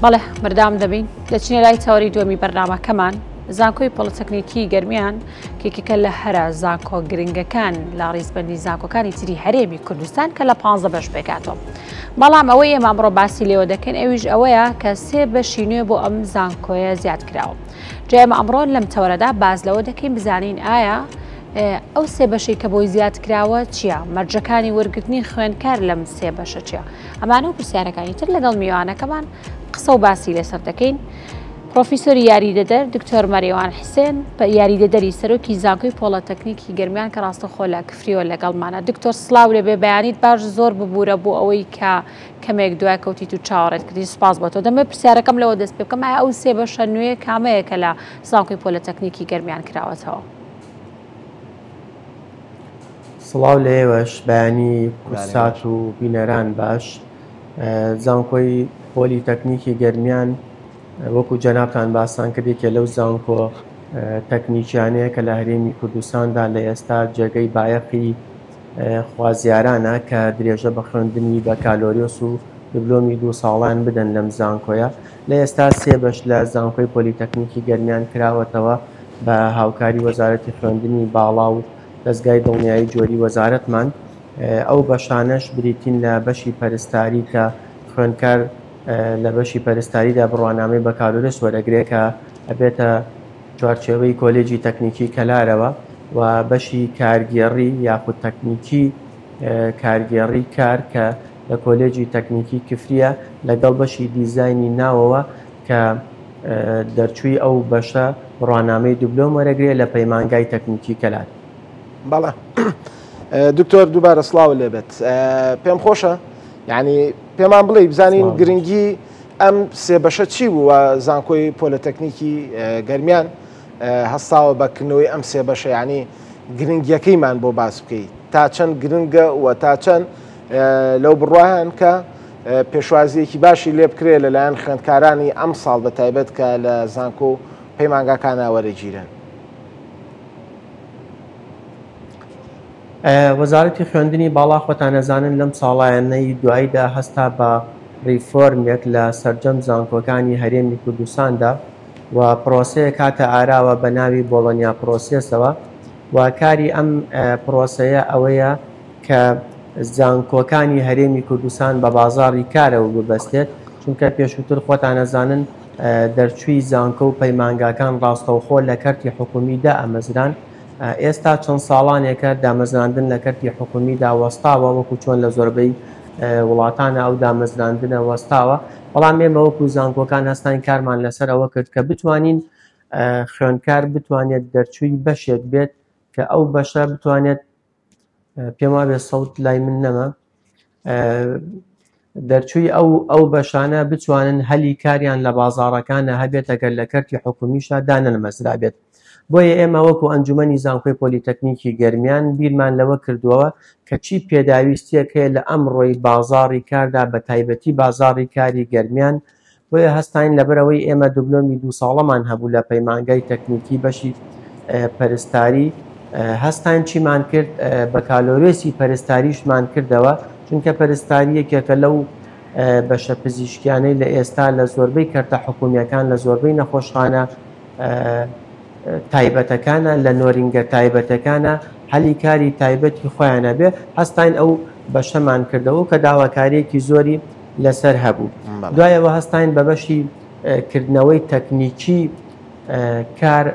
بەڵێ بەردام دەبین دەچینە لای چاوەڕێی دووەمی بەرنامەکەمان زانکۆی پۆلیتەکنیکی گەرمیان کێکێکە لە هەرە زانکۆ گرنگەکان لە ڕیزبەندی زانکۆکانی تری هەرێمی کوردستان کە لە 15 بەش پێکاتەوە. بەڵام ئەوەی ئێمە ئەمڕۆ باسی لێوە دەکەین ئەویش ئەوەیە کە 3 بەشی نوێ بۆ ئەم زانکۆیە زیاد کراوە. جا ئێمە ئەمڕۆ لەم تەوەرەدا باز لەوە دەکەین بزانین ئایا ئەو 3 بەشەی کە بۆی زیاد کراوە چییە؟ مەرجەکانی وەرگرتنی خوێندکار لەم 3 بەشە چییە؟ ئەمانە و پرسیارەکانی تر لەگەڵ میوانەکەمان قسە و باسی لەسەر دەکەین. پرۆفیسۆری یاریدەدەر دکتۆر مەریوان حسێن یاریدەدەری سەرۆکی زانکۆی پۆلیتەکنیکی گەرمیان کە ڕاستەخۆ لە کفریەوە لەگەڵمانە. دکتۆر سڵاو لێبێ بەیانیت باش زۆر ببوورە بۆ ئەوەی کە کەمێک دوای کەوتیت و چاوەڕێت کردی. سوپاس بۆ تۆ. دەمە پرسیارەکەم لەوە دەست پێ بکەم ئایا ئەو 3 بەشە نوێ کامەیە کە لە زانکۆی پۆلیتەکنیکی گەرمیان کراوەتەوە؟ سڵاو لە ئێوەش بەیانی کورسات و بینەران باش. زانکۆی پۆلیتەکنیکی گەرمیان وەکو جەنابتان باسان کردێکە لەو زانکۆ تەکنیکیانەیە کە لە هەرێمی کوردستاندا لە ئێستا جێگەی بایەقی خوازیارانە کە درێژە بە خوێندنی بەکالۆریۆس و دیپلۆمی 2 ساڵان بدەن لەم زانکۆیە. لە ئێستا 3 بەش لە زانکۆی پۆلیتەکنیکی گەرمیان کراوەتەوە بە هاوکاری وەزارەتی خوێندنی باڵا و دەستگای دڵنیایی جۆری وەزارەتمان. ئەو بەشانەش بریتین لە بەشی پەرستاری کە خوێندکار لە بەشی پەرستاریدا بڕوانامەی بەکالۆرس وەرەگرێ کە ئەبێتە چوارچێوەی کۆلێجی تەکنیکی کەلارەوە و بەشی کارگێڕی یاخود تەکنیکی کارگێڕی کار کە لە کۆلێجی تەکنیکی کفریە لەگەڵ بەشی دیزاینی ناوەوە کە دەرچووی ئەو بەشە بڕوانامەی دوبلۆم وەرەگرێ لە پەیمانگای تەکنیکی کەلار. بەڵێ دکتۆر دووبارە سڵاو لێبێت. پێم خۆشە یعنی پێمان بڵێ بزانین گرنگی ئەم 3 بەشە چی بوو و زانکۆی پۆلیتەکنیکی گەرمیان هەستاوە بەکردنەوەی ئەم 3 بەشە، یعنی گرنگیەکەیمان بۆ باس بکەیت تا چەند گرنگە و تا چەند لەو بڕواان کە پێشوازیەکی باشی لێ بکرێت لەلایەن خوێندکارانی ئەم ساڵ بە تایبەت کە لە زانکۆ و پەیمانگاکانە وەرەگیرن. وەزارەتی خوێندنی باڵا خۆتان نەزانن لەم ساڵایەنەی دواییدا هەستا بە ریفۆرمێک لە سەرجەم زانکۆکانی هەرێمی کوردستاندا و پرۆسەیە کاتە ئاراوە بە ناوی بۆڵۆنیا پرۆسێسەوە و کاری ئەم پرۆسەیە ئەوەیە کە زانکۆکانی هەرێمی کوردستان بە بازاڕی کارەوە ببەستێت، چونکە پێشووتر خۆتان نەزانن دەرچووی زانکۆ و پەیمانگاکان ڕاستەوخۆ لە کەرتی حکومیدا ئەمەزران. ئێستا چەند ساڵانێکە دامەزراندن لە کەرتی حکومیدا وەستاوە وەکو چۆن لە زۆربەی وڵاتانە ئەو دامەزراندنە وەستاوە. بەڵام ئێمە وەکو زانکۆکان هەستان کارمان لەسەر ئەوە کرد کە بتوانین خوێندکار بتوانێت دەرچووی بەشێک بێت کە ئەو بەشە بتوانێت پێم وابێت سەوت لای من نەما دەرچووی ئەو بەشانە بتوانن هەلی کاریان لە بازاڕەکانە هەبێت ئەگەر لە کەرتی حکومیشا دانەمەزرا بێت. بۆیە ئێمە وەکو ئەنجومەنی زانکۆی پۆلیتەکنیکی گەرمیان بیرمان لەوە کردووە کە چی پێداویستیەک هەیە لە ئەمڕۆی بازاڕی کاردا بە تایبەتی بازاڕی کاری گەرمیان. بۆیە هەستین لەبەرەوەی ئێمە دوبلۆمی 2 ساڵەمان هەبوو لە پەیمانگای تەکنیکی بەشی پەرستاری هەستین چیمان کرد بەکالۆرێسی پەرستاریشمان کردەوە، چونکە پەرستاریەکێکە لەو بەشە پزیشکیانەی لە ئێستا لە زۆربەی کەرتە حکومیەکان لە زۆربەی نەخۆشخانە تایبەتەکانە لە نۆرینگە تایبەتەکانە هەلی کاری تایبەتی خۆیانە بێ. هەستین ئەو بەشەمان کردەوە کە داواکاریەکی زۆری لەسەر هەبوو. دوایەوە هەستین بە بەشی کردنەوەی تەکنیکی کار.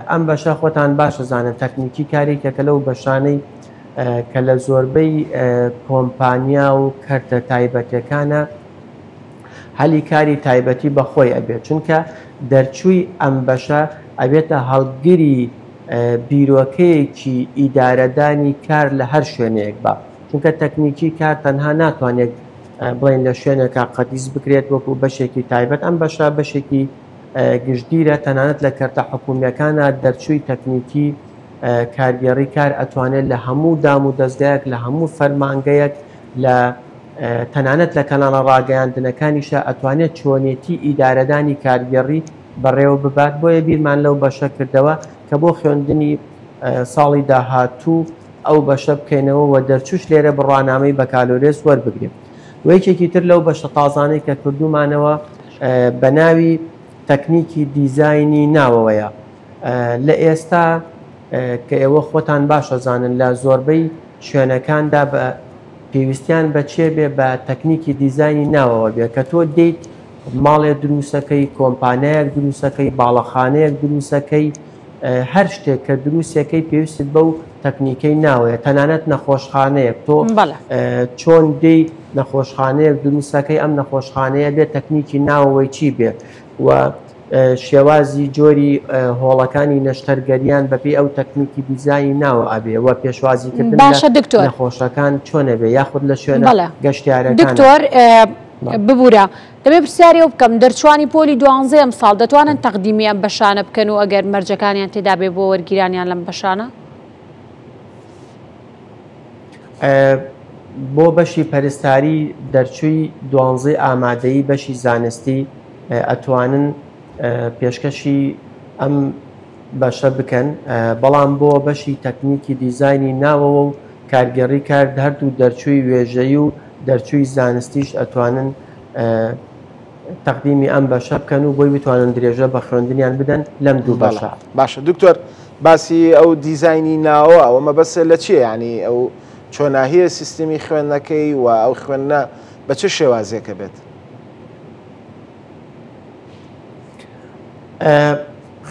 ئەم بەشە خۆتان باشە زانن تەکنیکی کارێکێکە لەو بەشانەی کە لە زۆربەی کۆمپانیا و کەرتە تایبەتەکانە هەلی کاری تایبەتی بەخۆی ئەبێت، چونکە دەرچووی ئەم بەشە ئەبێتە هەڵگری بیرۆکەیەکی ئیدارەدانی کار لە هەر شوێنەیەک بە، چونکە تەکنیکی کار تەنها ناتوانێت بڵێن لە شوێنێکا قەدیس بکرێت وەکو بەشێکی تایبەت. ئەم بەشە بەشێکی گشتگیرە تەنانەت لە کەرتە حکومیەکانە دەرچووی تەکنیکی کارگێڕی کار ئەتوانێت لە هەموو دام و دەستگایەک لە هەموو فەرمانگەیەک لە تەنانەت لە کەناڵە ڕاگەیاندنەکانیشە ئەتوانێت چۆنێتی ئیدارەدانی کارگێڕی بەڕێوە ببات. بۆیە بیرمان لەو بەشە کردەوە کە بۆ خوێندنی ساڵی داهاتوو ئەو بەشە بکەینەوە و دەرچوش لێرە بڕوانامەی بەکالۆرێس وەربگرێت. و یەکێکی تر لەو بەشە تازانەی کە کردومانەوە بە ناوی تەکنیکی دیزایانی ناوەوەیە. لە ئێستا کە ئێوە خۆتان باشەزانن لە زۆربەی شوێنەکاندا بە پێویستیان بەچێ بێ بە تەکنیکی دیزایانی ناوەوە بێ کە تۆ دەیت ماڵێ دروستەکەی، کۆمپانیایەک دروستەکەی، باڵەخانەیەک دروستەکەی، هەر شتێک کە دروستەکەی پێویستت بەو تەکنیکەی ناوەیە. تەنانەت نەخۆشخانەیەک تۆ چۆن دەی نەخۆشخانەیەک دروستەکەی، ئەم نەخۆشخانەیە بێت تەکنیکی ناوەوەی چی بێ و شێوازی جۆری هۆڵەکانی نەشتەرگەریان بەپێی ئەو تەکنیکی دیزایانی ناوە ئەبێ و پێشوازیکردن نەخۆشەکان چۆنە بێ یاخود لە شوێنە گەشتیارەکان. دکتۆر ببوورە دەبێ پرسیاری ئەو بکەم دەرچوانی پۆلی 12 ئەم ساڵ دەتوانن تەقدیمی ئەم بەشانە بکەن و ئەگەر مەرجەکانیان تێدا بێ بۆ وەرگیرانیان لەم بەشانە؟ بۆ بەشی پەرستاری دەرچووی 12 ئامادەیی بەشی زانستی ئەتوانن پێشکەشی ئەم بەشە بکەن، بەڵام بۆ بەشی تەکنیکی دیزایانی ناوەوە و کارگەڕی کارد هەردوو دەرچووی وێژەیی و دەرچووی زانستیش ئەتوانن تەقدیمی ئەم بەشە بکەن و بۆی بتوانن درێژە بە خوێندنیان بدەن لەم دوو بەشە. باشە دکتۆر باسی ئەو دیزایانی ناوە ئەوە مەبەستە لە چیە؟ ینی ئەو چۆناهیە سیستمی خوێندنەکەی و ئەو خوێندنە بە چه شێوازێکە بێت؟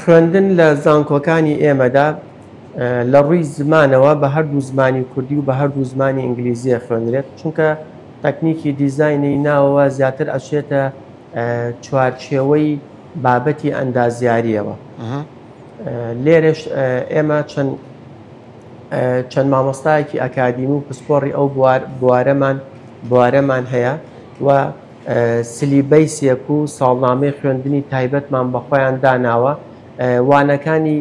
خوێندن لە زانکۆکانی ئێمەدا لە ڕووی زمانەوە بە هەردوو زمانی کوردی و بە هەردوو زمانی ئینگلیزیە خوێنرێت، چونکە تەکنیکی دیزایانی ناوەوە زیاتر ئەچێتە چوارچێوەی بابەتی ئەندازیاریەوە. لێرەش ئێمە چەند مامۆستایەکی ئەکادیمی و پسپۆڕی ئەو بوارەمان هەیە و سلیبەیسێک و ساڵنامەی خوێندنی تایبەتمان بەخۆیان داناوە. وانەکانی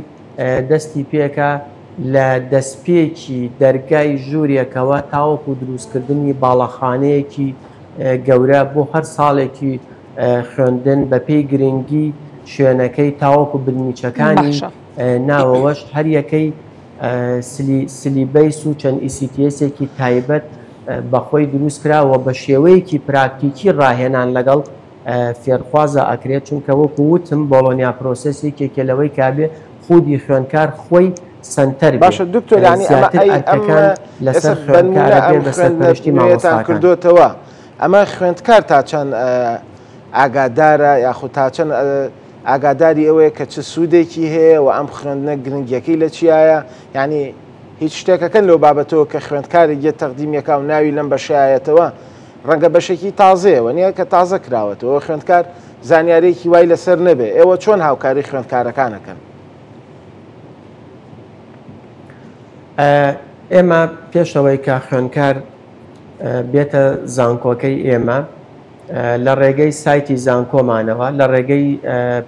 دەستی پێکە لە دەستپێکی دەرگای ژوورێکەوە تاوەکو دروستکردنی باڵەخانەیەکی گەورە بۆ هەر ساڵێکی خوێندن بە پێی گرنگی شوێنەکەی تاوەکو بنمیچەکانی ناوەوەش هەر یەکەی سلیبەیس و چەند ئیسیتیەسێکی تایبەت بەخۆی دروست کراوە بە شێوەیەکی پراکتیکی ڕاهێنان لەگەڵ فێرخوازە ئەکرێت، چونکە وەکو وتم بۆڵۆنیا پرۆسەسی کێکێلەوەی کابێ خودی خوێنکار خۆی سنتەر باشە دکتۆر ینی ئەمەکان لەسەر خوێنکارە بەسەر پەرشتی مامۆستاکان کردوتەوە. ئەمە خوێندکار تا چەند ئاگادارە یاخود تا چەند ئاگاداری ئەوەیە کە چ سوودێکی هەیە و ئەم خوێندنە گرنگیەکەی لە چیایە؟ ینی هیچ شتێکەکەن لەو بابەتەوە کە خوێندکارێک یە تەقدیمیەکە و ناوی لەم بەشایەتەوە ڕەنگە بەشێکی تازەیەوە نییە کە تازە کراوەتەوە خوێندکار زانیارێکی وای لەسەر نەبێ. ئێوە چۆن هاوکاری خوێندکارەکانەکەن؟ ئێمە پێشەوەی کە خوێندکار بێتە زانکۆکەی ئێمە لە ڕێگەی سایتی زانکۆمانەوە، لە ڕێگەی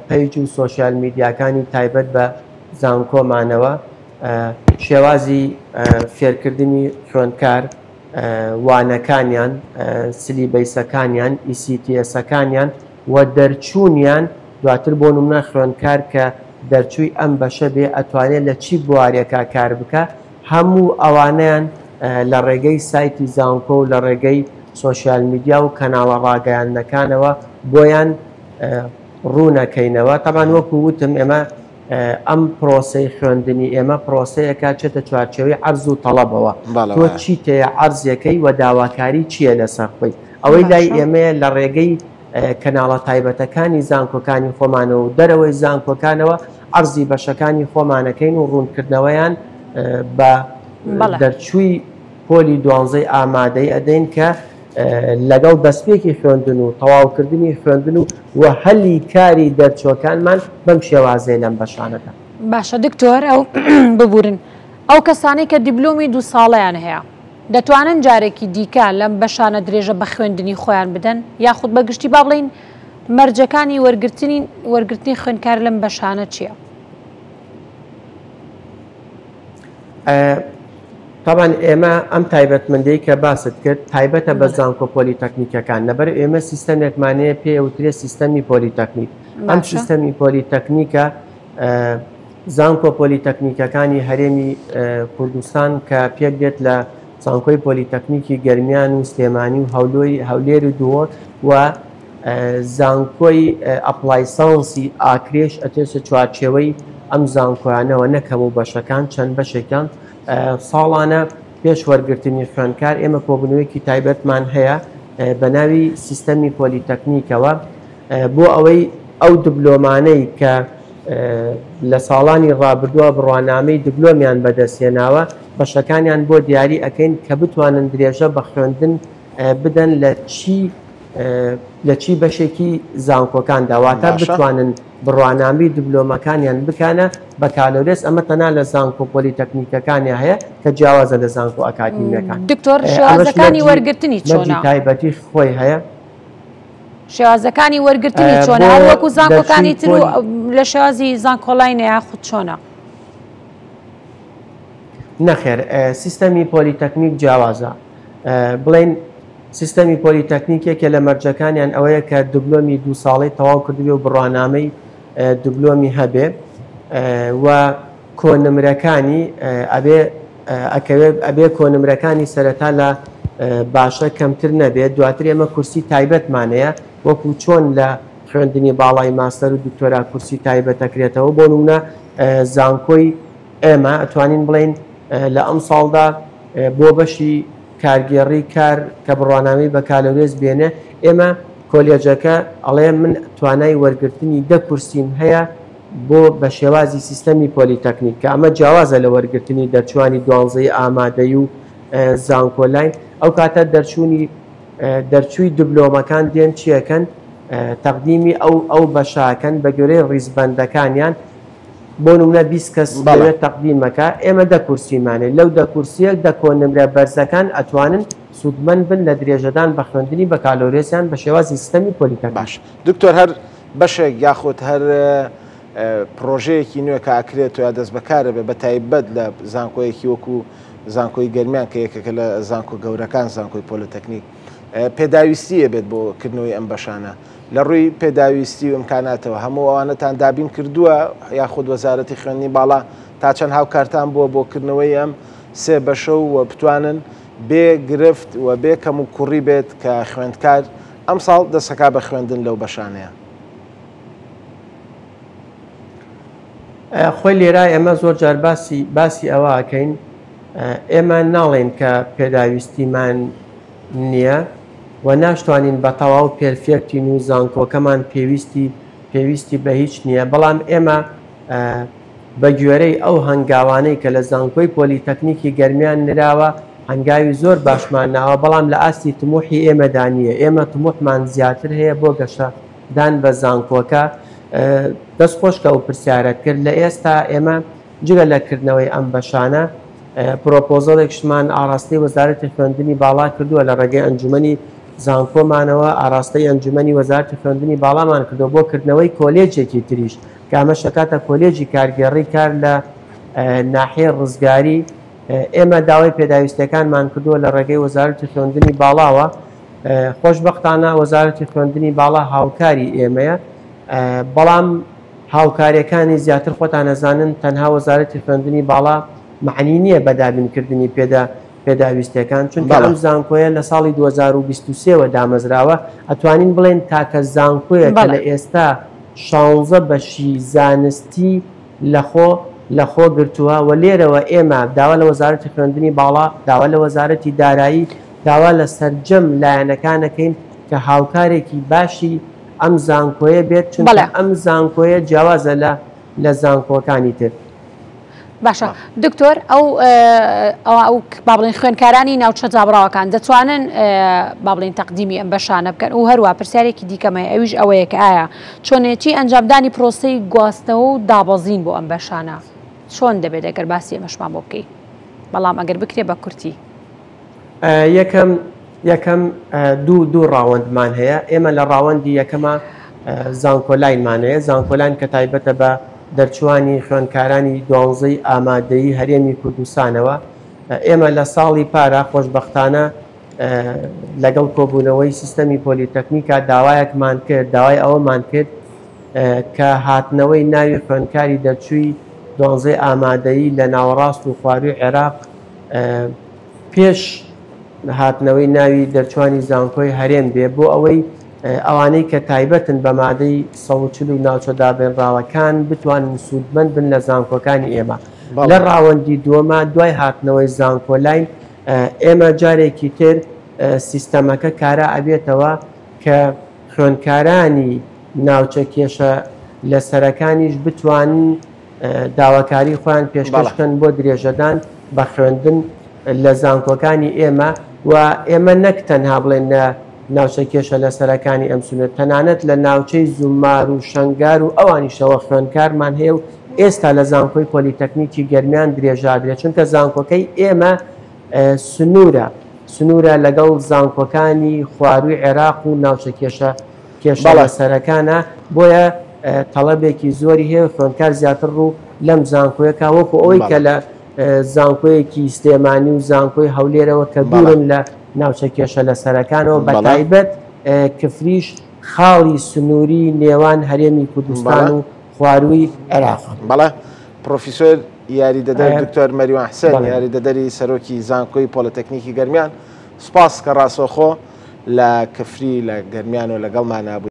پەیج و سۆشیال میدیاکانی تایبەت بە زانکۆمانەوە شێوازی فێرکردنی خوێندکار وانەکانیان، سلیبەیسەکانیان، ئیسیتیەسەکانیان و دەرچوونیان دواتر بۆ نمونە خوێندکار کە دەرچووی ئەم بەشە بێ ئەتوانێت لە چی بوارێکە کار بکە، هەموو ئەوانیان لە ڕێگەی سایتی زانکۆ و لە ڕێگەی سۆشیال میدیا و کەناڵە ڕاگەیاندنەکانەوە بۆیان ڕوونەکەینەوە. تەمان وەکو وتم ئێمە ئەم پرۆسەی خوێندنی ئێمە پرۆسەیەکە چێتە چوارچێوەی عەرز و تەڵەبەوە. تۆ چی تەیە عەرزەکەی و داواکاری چییە لەسەر خۆی؟ ئەوەی لای ئێمەیە لە ڕێگەی کەناڵە تایبەتەکانی زانکۆکانی خۆمانەوە و دەرەوەی زانکۆکانەوە عەرزی بەشەکانی خۆمانەکەین و ڕوونکردنەوەیان بە دەرچووی پۆلی 12 ئامادەی ئەدەین کە لەگەڵ دەستپێکی خوێندن و تەواوکردنی خوێندن و هەلی کاری دەرچۆکانمان بەم شێوازەیە لەم بەشانەدا. باشە دکتۆر ئەو ببورن ئەو کەسانی کە دیبلۆمی 2 ساڵیان هەیە دەتوانن جارێکی دیکە لەم بەشانە درێژە بە خوێندنی خۆیان بدەن یاخود بەگشتی با بڵین مەرجەکانی وەرگرتنی خوێندکار لەم بەشانە چییە؟ طبعاً ئێمە ئەم تایبەتمەندەی کە باست کرد تایبەتە بە زانکۆ پۆلیتەکنیکەکان لەبەر ئێمە سیستەمێکمانەیە پێوترێت سیستەمی پۆلیتەکنیک. ئەم سیستەمی پۆلیتەکنیکە زانکۆ پۆلیتەکنیکەکانی هەرێمی کوردستان کە پێک دێت لە زانکۆی پۆلیتەکنیکی گەرمیان و سلێمانی و هەولێر و دووەک و زانکۆی ئەپلایسانسی ئاکرێش ئەتێسە چوارچێوەی ئەم زانکۆیانەوە نەکەم و بەشەکان چەند بەشێکیان ساڵانە پێش وەرگرتنی خوێندکار ئێمە کۆبوونەوەیەکی تایبەتمان هەیە بە ناوی سیستەمی پۆلیتەکنیکەوە بۆ ئەوەی ئەو دیبلۆمانەی کە لە ساڵانی ڕابردووە بڕوانامەی دیبلۆمیان بەدەستێناوە بەشەکانیان بۆ دیاری ئەەکەین کە بتوانن درێژە بە خوێندن بدەن لە چی بەشێکی زانکۆکان داواتە بتوانن بڕوانامی دیبلۆمەکانیان بکانە بە کالۆرێس ئەمە تەنها لە زانکۆ پۆلیتەکنیکەکانیا هەیە کە جیاوازە لە زانکۆ ئەکادیمیەکان. دکتۆر شێوازەکانی وەرگرتنی چۆنە؟ تایبەتی خۆی هەیە. شێوازەکانی وەرگرتنی چۆنە؟ هەر وەکو زانکۆکانی تر لە شێوازی زانکۆڵاینەیە خود چۆنە؟ نەخێر سیستەمی پۆلیتەکنیک جیاوازە بڵێن سیستەمی پۆلیتەکنیکێکە لە مەرجەکانیان ئەوەیە کە دیبلۆمی 2 ساڵی تەواو کردوێ و بڕوانامەی دیبلۆمی هەبێ و کۆنمرەکانی ئەبێ کۆنمرەکانی سەرەتا لە باشە کەمتر نەبێت دواتر ئێمە کورسی تایبەتمانەیە وەکو چۆن لە خوێندنی باڵای ماستەر و دکتۆرا کورسی تایبەتەکرێتەوە بۆ نمونە زانکۆی ئێمە ئەتوانین بڵێن لە ئەم ساڵدا بۆ بەشی کارگێڕی کار کە بڕوانامی بە کالۆرێز بێنێ ئێمە کۆلێجەکە ئەڵێ من توانای وەرگرتنی 10 کورسیم هەیە بۆ بە شێوازی سیستەمی پۆلیتەکنیک کە ئەمە جیاوازە لە وەرگرتنی دەرچوانی 12 ئامادەی و زانکۆلاین ئەو کاتە دەرچووی دیبلۆمەکان دێن چیەکەن تەقدیمی ئەو بەشاکەن بە گوێرەی ڕیزبەندەکانیان بۆ نمونە 20 کەس بەوێت تەقدیمەکە ئێمە 10 کورسیمانێ لەو 10 کورسیەک 10 کۆنمرە بەرزەکان ئەتوانن سوودمەند بن لە درێژەدان بە خوێندنی بە کالۆرێسیان بە شێوازی سیستەمی پۆلیتەکنیک. باش دکتۆر هەر بەشێک یاخود هەر پرۆژەیەکی نوێ کە ئاکرێت و یا دەست بەکارە بێ بە تایبەت لە زانکۆیەکی وەکو زانکۆی گەرمیان کە یەکێکە لە زانکۆ گەورەکان زانکۆی پۆلیتەکنیک پێداویستیە بێت بۆ کردنەوەی ئەم بەشانە لە ڕووی پێداویستی و ئیمکاناتەوە هەموو ئەوانەتان دابین کردووە یاخود وەزارەتی خوێندنی باڵا تا چەند هاوکارتان بووە بۆکردنەوەی ئەم سێ بەشە و بتوانن بێ گرفت و بێ کەم و کوڕی بێت کە خوێندکار ئەم ساڵ دەسەکا بە خوێندن لەو بەشانەیە. خۆی لێرا ئێمە زۆر جار باسی ئەوە ئەکەین ئێمە ناڵێن کە پێداویستیمان نییە و ناشتوانین بە تەواو پێرفێکتین و زانکۆکەمان پێویستی بە هیچ نییە بەڵام ئێمە بە گوێرەی ئەو هەنگاوانەی کە لە زانکۆی پۆلیتەکنیکی گەرمیان نراوە هەنگاوی زۆر باشمان ناوە بەڵام لە ئاستی تموحی ئێمەدا نییە ئێمە تموحمان زیاتر هەیە بۆ گەشەدان بە زانکۆکە دەستخۆشکە و پرسیارەت کرد لە ئێستا ئێمە جگە لەکردنەوەی ئەم بەشانە پرۆپۆزەڵێکشمان ئاڕاستی وەزارەتی خوێندنی باڵا کردووە لە ڕێگەی ئەنجومەنی زانکۆمانەوە ئاڕاستەی ئەنجومەنی وەزارەتی خوێندنی باڵامان کردو بۆ کردنەوەی کۆلێجێکی تریش کە ئەمە شەکاتە کۆلێجی کارگێڕی کار لە ناحیە ڕزگاری ئێمە داوای پێداویستەکانمان کردووە لە ڕێگەی وەزارەتی خوێندنی باڵاوە خۆشبەختانە وەزارەتی خوێندنی باڵا هاوکاری ئێمەیە بەڵام هاوکاریەکانی زیاتر خۆتان نەزانن تەنها وەزارەتی خوێندنی باڵا معنی نییە بەدابینکردنی پێداویستەکان چونکە ئەم زانکۆیە لە ساڵی 2023 دامەزراوە ئەتوانین بڵێن تاکە زانکۆیە کە لە ئێستا 16 بەشی زانستی لەخۆ گرتووە و لێرەوە ئێمە داوا لە وەزارەتی خوێندنی باڵا داوا لە وەزارەتی دارایی داوا لە سەرجەم لایەنەکانەکەین کە هاوکارێکی باشی ئەم زانکۆیە بێت چونکە ئەم زانکۆیە جیاوازە لە زانکۆکانی تر. باشە دکتۆر ئەو با بڵێن خوێندکارانی ناوچە جابراوەکان دەتوانن با بڵێن تەقدیمی ئەم بەشانە بکەن و هەروە پرسیارێکی دیکەمەیە ئەویش ئەوەیە کە ئایا چۆنێتی ئەنجامدانی پرۆسەی گواستنەوە و دابەزین بۆ ئەم بەشانە چۆن دەبێت ئەگەر باسی ئەمەشمان بۆ بکەی بەڵام ئەگەر بکرێ بە کورتی یەکەم دوو ڕاوەندمان هەیە ئێمە لە ڕاوەندی یەکەمە زانکۆلاینمانەیە زانکۆلاین کە تایبەتە بە دەرچوانی خوێندکارانی 12 ئامادەیی هەرێمی کوردستانەوە ئێمە لە ساڵی پارە خۆشبەختانە لەگەڵ کۆبوونەوەی سیستەمی پۆلیتەکنیکا داوایەکمان کرد داوای ئەوەمان کرد کە هاتنەوەی ناوی خوێندکاری دەرچووی 12 ئامادەیی لە ناوەڕاست و خواروی عێراق پێش هاتنەوەی ناوی دەرچوانی زانکۆی هەرێم بێ بۆ ئەوەی ئەوانەی کە تایبەتن بە مادەی 140 و ناوچە دابێنراوەکان بتوانن سوودمەند بن لە زانکۆکانی ئێمە. لە ڕاوەندی دووەمە دوای هاتنەوەی زانکۆلاین ئێمە جارێکی تر سیستەمەکە کارا ئەبێتەوە کە خوێندکارانی ناوچە کێشە لەسەرەکانیش بتوانن داواکاری خۆیان پێشکەشکەن بۆ درێژەدان بە خوێندن لە زانکۆکانی ئێمە و ئێمە نەک تەنها بڵێن لە ناوچە کێشە لەسەرەکانی ئەم سونەت تەنانەت لە ناوچەی زومار و شەنگار و ئەوانیشەوە خوێندکارمان هەیە و ئێستا لە زانکۆی پۆلیتەکنیکی گەرمیان درێژادرێت چونکە زانکۆکەی ئێمە سنوورە لەگەڵ زانکۆکانی خواروی عێراق و ناوچە کێشە لەسەرەکانە بۆیە تەڵەبێکی زۆری هەیە خوێندکار زیاتر ڕوو لەم زانکۆیەکە وەکو ئەوەی کە لە زانکۆیەکی سلێمانی و زانکۆی هەولێرەوە کە دوورن لە ناوچە کێشە لەسەرەکانەوە بە تایبەت کفریش خاڵی سنووری نێوان هەرێمی کوردستان و خواروی عێراق. بەڵێ پرۆفیسۆر یاریدەدەر دکتۆر مەریوان حسێن یاریدەدەری سەرۆکی زانکۆی پۆلیتەکنیکی گەرمیان سوپاس کە ڕاستەوخۆ لە کفری لە گەرمیان و لەگەڵمان نابوو.